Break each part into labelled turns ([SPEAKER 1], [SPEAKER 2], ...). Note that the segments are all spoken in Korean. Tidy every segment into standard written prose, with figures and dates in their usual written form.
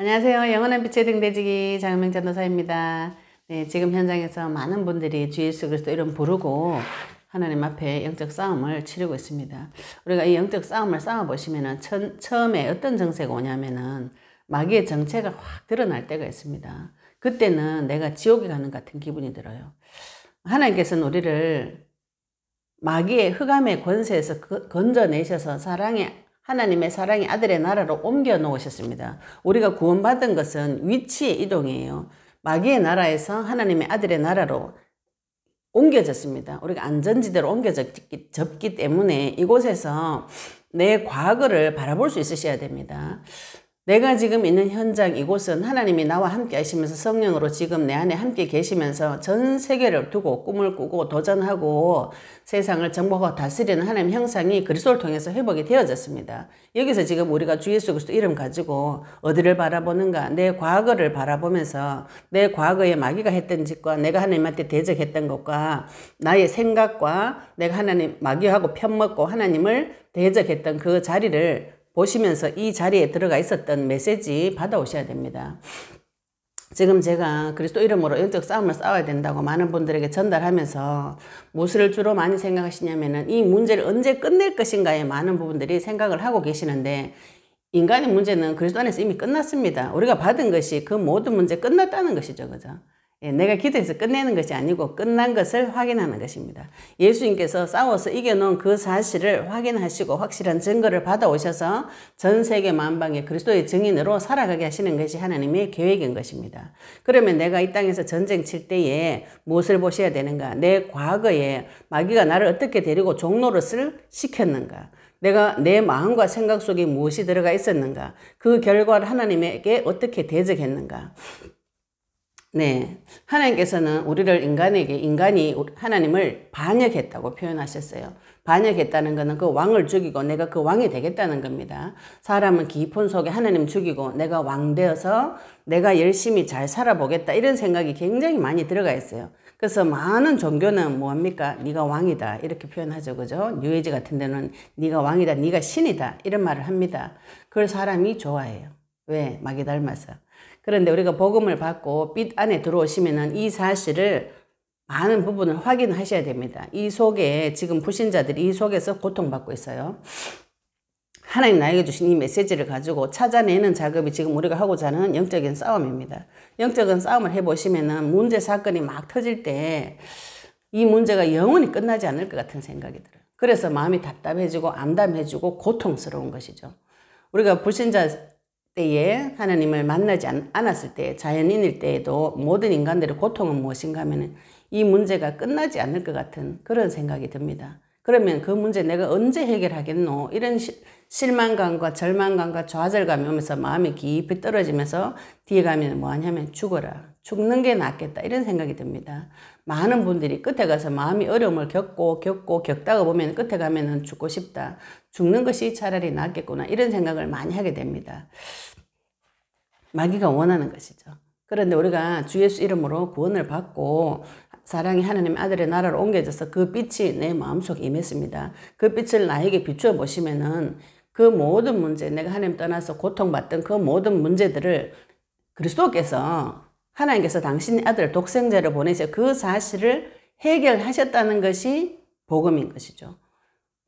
[SPEAKER 1] 안녕하세요. 영원한 빛의 등대지기 장은명 전도사입니다. 네, 지금 현장에서 많은 분들이 주 예수 그리스도 이름 부르고 하나님 앞에 영적 싸움을 치르고 있습니다. 우리가 이 영적 싸움을 싸워보시면은 처음에 어떤 정세가 오냐면은 마귀의 정체가 확 드러날 때가 있습니다. 그때는 내가 지옥에 가는 같은 기분이 들어요. 하나님께서는 우리를 마귀의 흑암의 권세에서 건져내셔서 하나님의 사랑의 아들의 나라로 옮겨 놓으셨습니다. 우리가 구원받은 것은 위치의 이동이에요. 마귀의 나라에서 하나님의 아들의 나라로 옮겨졌습니다. 우리가 안전지대로 옮겨졌기 때문에 이곳에서 내 과거를 바라볼 수 있으셔야 됩니다. 내가 지금 있는 현장 이곳은 하나님이 나와 함께 하시면서 성령으로 지금 내 안에 함께 계시면서 전 세계를 두고 꿈을 꾸고 도전하고 세상을 정복하고 다스리는 하나님 형상이 그리스도를 통해서 회복이 되어졌습니다. 여기서 지금 우리가 주 예수 그리스도 이름 가지고 어디를 바라보는가? 내 과거를 바라보면서 내 과거에 마귀가 했던 짓과 내가 하나님한테 대적했던 것과 나의 생각과 내가 하나님 마귀하고 편먹고 하나님을 대적했던 그 자리를 보시면서 이 자리에 들어가 있었던 메시지 받아오셔야 됩니다. 지금 제가 그리스도 이름으로 영적 싸움을 싸워야 된다고 많은 분들에게 전달하면서 무엇을 주로 많이 생각하시냐면은 이 문제를 언제 끝낼 것인가에 많은 부분들이 생각을 하고 계시는데 인간의 문제는 그리스도 안에서 이미 끝났습니다. 우리가 받은 것이 그 모든 문제 끝났다는 것이죠. 그죠? 예, 내가 기도해서 끝내는 것이 아니고 끝난 것을 확인하는 것입니다. 예수님께서 싸워서 이겨놓은 그 사실을 확인하시고 확실한 증거를 받아오셔서 전 세계 만방에 그리스도의 증인으로 살아가게 하시는 것이 하나님의 계획인 것입니다. 그러면 내가 이 땅에서 전쟁 칠 때에 무엇을 보셔야 되는가? 내 과거에 마귀가 나를 어떻게 데리고 종노릇을 시켰는가? 내가 내 마음과 생각 속에 무엇이 들어가 있었는가? 그 결과를 하나님에게 어떻게 대적했는가? 네, 하나님께서는 우리를 인간이 하나님을 반역했다고 표현하셨어요. 반역했다는 것은 그 왕을 죽이고 내가 그 왕이 되겠다는 겁니다. 사람은 깊은 속에 하나님 죽이고 내가 왕 되어서 내가 열심히 잘 살아보겠다 이런 생각이 굉장히 많이 들어가 있어요. 그래서 많은 종교는 뭐합니까? 네가 왕이다 이렇게 표현하죠. 그죠? 뉴에이지 같은 데는 네가 왕이다, 네가 신이다 이런 말을 합니다. 그걸 사람이 좋아해요. 왜? 마귀 닮아서. 그런데 우리가 복음을 받고 빛 안에 들어오시면은 이 사실을 많은 부분을 확인하셔야 됩니다. 이 속에 지금 불신자들이 이 속에서 고통받고 있어요. 하나님 나에게 주신 이 메시지를 가지고 찾아내는 작업이 지금 우리가 하고자 하는 영적인 싸움입니다. 영적인 싸움을 해보시면은 문제 사건이 막 터질 때 이 문제가 영원히 끝나지 않을 것 같은 생각이 들어요. 그래서 마음이 답답해지고 암담해지고 고통스러운 것이죠. 우리가 불신자 때에 하나님을 만나지 않았을 때 자연인일 때에도 모든 인간들의 고통은 무엇인가 하면 이 문제가 끝나지 않을 것 같은 그런 생각이 듭니다. 그러면 그 문제 내가 언제 해결하겠노? 이런 실망감과 절망감과 좌절감이 오면서 마음이 깊이 떨어지면서 뒤에 가면 뭐 하냐면 죽어라. 죽는 게 낫겠다. 이런 생각이 듭니다. 많은 분들이 끝에 가서 마음이 어려움을 겪다가 보면 끝에 가면은 죽고 싶다. 죽는 것이 차라리 낫겠구나. 이런 생각을 많이 하게 됩니다. 마귀가 원하는 것이죠. 그런데 우리가 주 예수 이름으로 구원을 받고 사랑이 하나님 아들의 나라로 옮겨져서 그 빛이 내 마음속에 임했습니다. 그 빛을 나에게 비추어 보시면은 그 모든 문제, 내가 하나님 떠나서 고통받던 그 모든 문제들을 그리스도께서 하나님께서 당신의 아들 독생자를 보내서 그 사실을 해결하셨다는 것이 복음인 것이죠.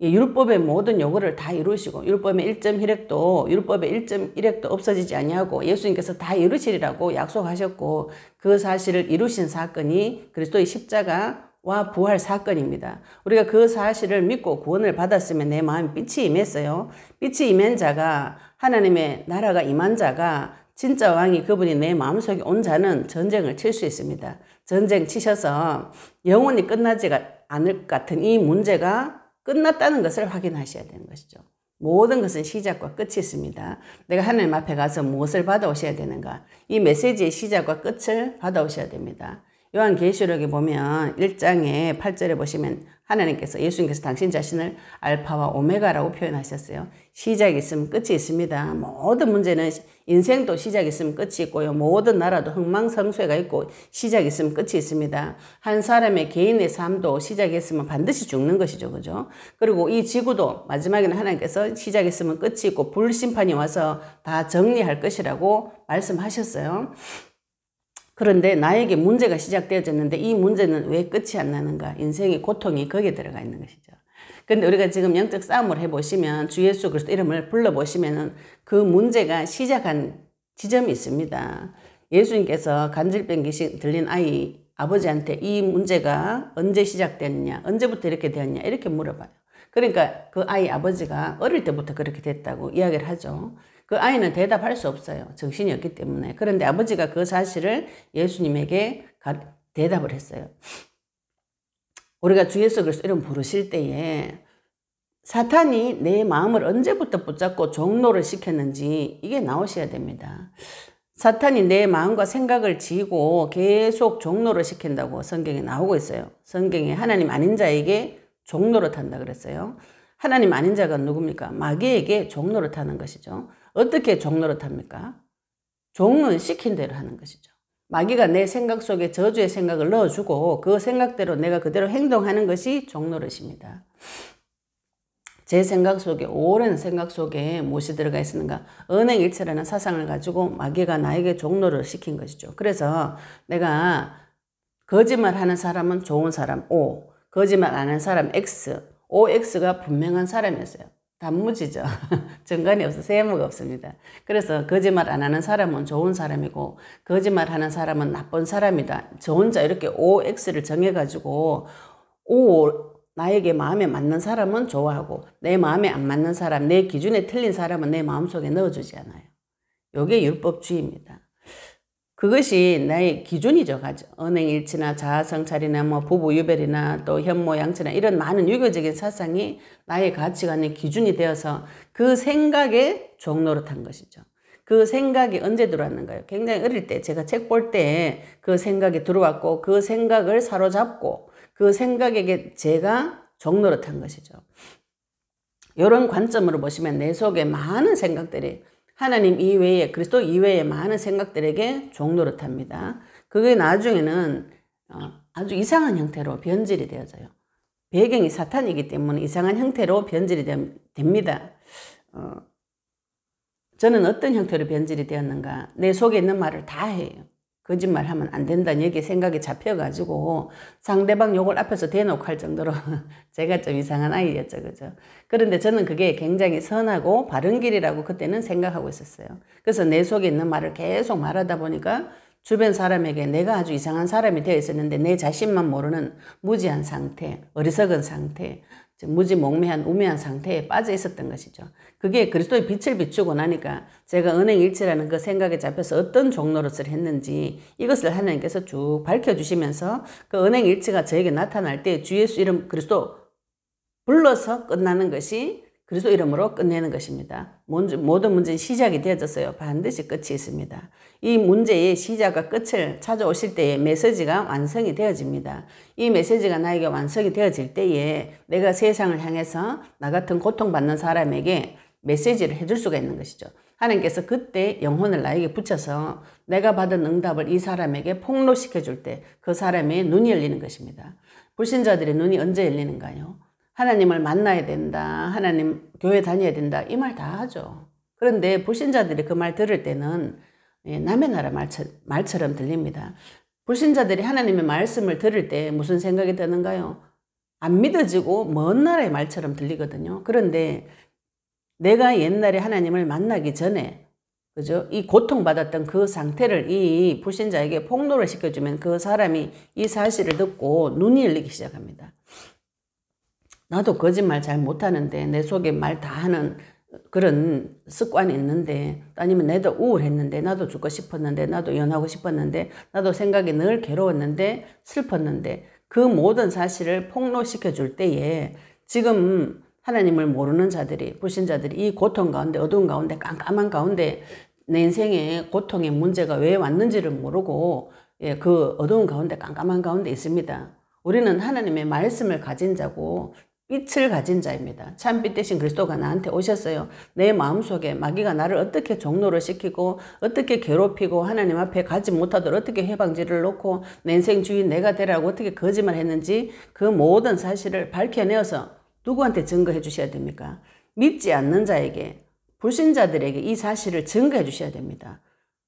[SPEAKER 1] 율법의 모든 요구를 다 이루시고 율법의 1.1획도 없어지지 아니하고 예수님께서 다 이루시리라고 약속하셨고 그 사실을 이루신 사건이 그리스도의 십자가와 부활 사건입니다. 우리가 그 사실을 믿고 구원을 받았으면 내 마음에 빛이 임했어요. 빛이 임한 자가 하나님의 나라가 임한 자가 진짜 왕이 그분이 내 마음속에 온 자는 전쟁을 칠 수 있습니다. 전쟁 치셔서 영원히 끝나지 않을 것 같은 이 문제가 끝났다는 것을 확인하셔야 되는 것이죠. 모든 것은 시작과 끝이 있습니다. 내가 하나님 앞에 가서 무엇을 받아오셔야 되는가? 이 메시지의 시작과 끝을 받아오셔야 됩니다. 요한계시록에 보면 1장에 8절에 보시면 하나님께서, 예수님께서 당신 자신을 알파와 오메가라고 표현하셨어요. 시작이 있으면 끝이 있습니다. 모든 문제는 인생도 시작이 있으면 끝이 있고요. 모든 나라도 흥망성쇠가 있고 시작이 있으면 끝이 있습니다. 한 사람의 개인의 삶도 시작이 있으면 반드시 죽는 것이죠. 그죠? 그리고 이 지구도 마지막에는 하나님께서 시작이 있으면 끝이 있고 불심판이 와서 다 정리할 것이라고 말씀하셨어요. 그런데 나에게 문제가 시작되어졌는데 이 문제는 왜 끝이 안 나는가? 인생의 고통이 거기에 들어가 있는 것이죠. 그런데 우리가 지금 영적 싸움을 해보시면 주 예수 그리스도 이름을 불러보시면 그 문제가 시작한 지점이 있습니다. 예수님께서 간질병 귀신 들린 아이 아버지한테 이 문제가 언제 시작됐느냐, 언제부터 이렇게 되었냐 이렇게 물어봐요. 그러니까 그 아이 아버지가 어릴 때부터 그렇게 됐다고 이야기를 하죠. 그 아이는 대답할 수 없어요. 정신이 없기 때문에. 그런데 아버지가 그 사실을 예수님에게 대답을 했어요. 우리가 주 예수 그리스도 이름 부르실 때에 사탄이 내 마음을 언제부터 붙잡고 종노를 시켰는지 이게 나오셔야 됩니다. 사탄이 내 마음과 생각을 지고 계속 종노를 시킨다고 성경에 나오고 있어요. 성경에 하나님 아닌 자에게 종노를 탄다 그랬어요. 하나님 아닌 자가 누굽니까? 마귀에게 종노를 타는 것이죠. 어떻게 종노를 탑니까? 종은 시킨 대로 하는 것이죠. 마귀가 내 생각 속에 저주의 생각을 넣어주고 그 생각대로 내가 그대로 행동하는 것이 종노릇입니다. 제 생각 속에, 오랜 생각 속에 무엇이 들어가 있었는가? 언행일체라는 사상을 가지고 마귀가 나에게 종노를 시킨 것이죠. 그래서 내가 거짓말하는 사람은 좋은 사람 O, 거짓말 안 하는 사람 X, OX가 분명한 사람이었어요. 단무지죠. 정관이 없어, 세모가 없습니다. 그래서 거짓말 안 하는 사람은 좋은 사람이고 거짓말 하는 사람은 나쁜 사람이다. 저 혼자 이렇게 OX를 정해가지고 나에게 마음에 맞는 사람은 좋아하고 내 마음에 안 맞는 사람, 내 기준에 틀린 사람은 내 마음속에 넣어주지 않아요. 이게 율법주의입니다. 그것이 나의 기준이죠. 언행일치나 자아성찰이나 뭐 부부유별이나 또 현모양처나 이런 많은 유교적인 사상이 나의 가치관의 기준이 되어서 그 생각에 종노릇한 것이죠. 그 생각이 언제 들어왔는가요? 굉장히 어릴 때 제가 책 볼 때 그 생각이 들어왔고 그 생각을 사로잡고 그 생각에게 제가 종노릇한 것이죠. 이런 관점으로 보시면 내 속에 많은 생각들이 하나님 이외에, 그리스도 이외에 많은 생각들에게 종노릇합니다. 그게 나중에는 아주 이상한 형태로 변질이 되어져요. 배경이 사탄이기 때문에 이상한 형태로 변질이 됩니다. 저는 어떤 형태로 변질이 되었는가? 내 속에 있는 말을 다 해요. 거짓말하면 안 된다는 여기에 생각이 잡혀가지고 상대방 욕을 앞에서 대놓고 할 정도로 제가 좀 이상한 아이였죠. 그죠? 그런데 저는 그게 굉장히 선하고 바른 길이라고 그때는 생각하고 있었어요. 그래서 내 속에 있는 말을 계속 말하다 보니까 주변 사람에게 내가 아주 이상한 사람이 되어 있었는데 내 자신만 모르는 무지한 상태, 어리석은 상태, 무지몽매한 우매한 상태에 빠져 있었던 것이죠. 그게 그리스도의 빛을 비추고 나니까 제가 언행일치라는 그 생각에 잡혀서 어떤 종노릇을 했는지 이것을 하나님께서 쭉 밝혀주시면서 그 언행일치가 저에게 나타날 때 주 예수 이름 그리스도 불러서 끝나는 것이 그리스도 이름으로 끝내는 것입니다. 모든 문제는 시작이 되어졌어요. 반드시 끝이 있습니다. 이 문제의 시작과 끝을 찾아오실 때에 메시지가 완성이 되어집니다. 이 메시지가 나에게 완성이 되어질 때에 내가 세상을 향해서 나 같은 고통받는 사람에게 메시지를 해줄 수가 있는 것이죠. 하나님께서 그때 영혼을 나에게 붙여서 내가 받은 응답을 이 사람에게 폭로시켜 줄 때 그 사람의 눈이 열리는 것입니다. 불신자들의 눈이 언제 열리는가요? 하나님을 만나야 된다. 하나님 교회 다녀야 된다. 이 말 다 하죠. 그런데 불신자들이 그 말 들을 때는 남의 나라 말처럼 들립니다. 불신자들이 하나님의 말씀을 들을 때 무슨 생각이 드는가요? 안 믿어지고 먼 나라의 말처럼 들리거든요. 그런데 내가 옛날에 하나님을 만나기 전에 그죠? 이 고통받았던 그 상태를 이 불신자에게 폭로를 시켜주면 그 사람이 이 사실을 듣고 눈이 열리기 시작합니다. 나도 거짓말 잘 못하는데 내 속에 말 다 하는 그런 습관이 있는데 아니면 나도 우울했는데 나도 죽고 싶었는데 나도 연하고 싶었는데 나도 생각이 늘 괴로웠는데 슬펐는데 그 모든 사실을 폭로시켜 줄 때에 지금 하나님을 모르는 자들이 불신자들이 이 고통 가운데 어두운 가운데 깜깜한 가운데 내 인생에 고통의 문제가 왜 왔는지를 모르고 그 어두운 가운데 깜깜한 가운데 있습니다. 우리는 하나님의 말씀을 가진 자고 빛을 가진 자입니다. 참빛 대신 그리스도가 나한테 오셨어요. 내 마음속에 마귀가 나를 어떻게 종노를 시키고 어떻게 괴롭히고 하나님 앞에 가지 못하도록 어떻게 해방지를 놓고 내 인생 주인 내가 되라고 어떻게 거짓말 했는지 그 모든 사실을 밝혀내어서 누구한테 증거해 주셔야 됩니까? 믿지 않는 자에게, 불신자들에게 이 사실을 증거해 주셔야 됩니다.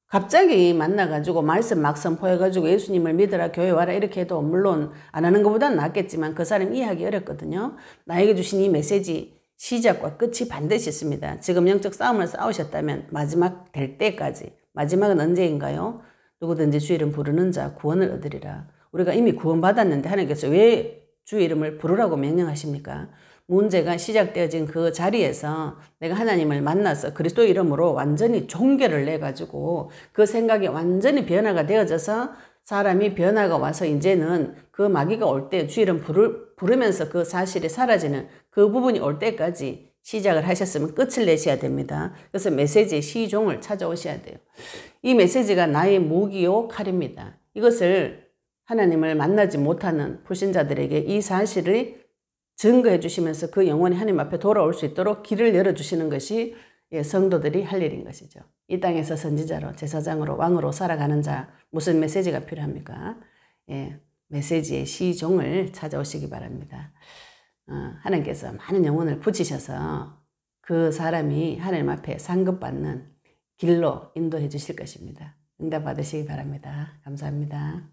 [SPEAKER 1] 갑자기 만나가지고 말씀 막 선포해가지고 예수님을 믿으라 교회 와라 이렇게 해도 물론 안 하는 것보다는 낫겠지만 그 사람 이해하기 어렵거든요. 나에게 주신 이 메시지 시작과 끝이 반드시 있습니다. 지금 영적 싸움을 싸우셨다면 마지막 될 때까지, 마지막은 언제인가요? 누구든지 주의 이름 부르는 자 구원을 얻으리라. 우리가 이미 구원받았는데 하나님께서 왜 주의 이름을 부르라고 명령하십니까? 문제가 시작되어진 그 자리에서 내가 하나님을 만나서 그리스도 이름으로 완전히 종교를 내가지고 그 생각이 완전히 변화가 되어져서 사람이 변화가 와서 이제는 그 마귀가 올 때 주의 이름 부르면서 그 사실이 사라지는 그 부분이 올 때까지 시작을 하셨으면 끝을 내셔야 됩니다. 그래서 메시지의 시종을 찾아오셔야 돼요. 이 메시지가 나의 무기요 칼입니다. 이것을 하나님을 만나지 못하는 불신자들에게 이 사실을 증거해 주시면서 그 영혼이 하나님 앞에 돌아올 수 있도록 길을 열어주시는 것이 성도들이 할 일인 것이죠. 이 땅에서 선지자로 제사장으로 왕으로 살아가는 자 무슨 메시지가 필요합니까? 메시지의 시종을 찾아오시기 바랍니다. 하나님께서 많은 영혼을 붙이셔서 그 사람이 하나님 앞에 상급받는 길로 인도해 주실 것입니다. 응답 받으시기 바랍니다. 감사합니다.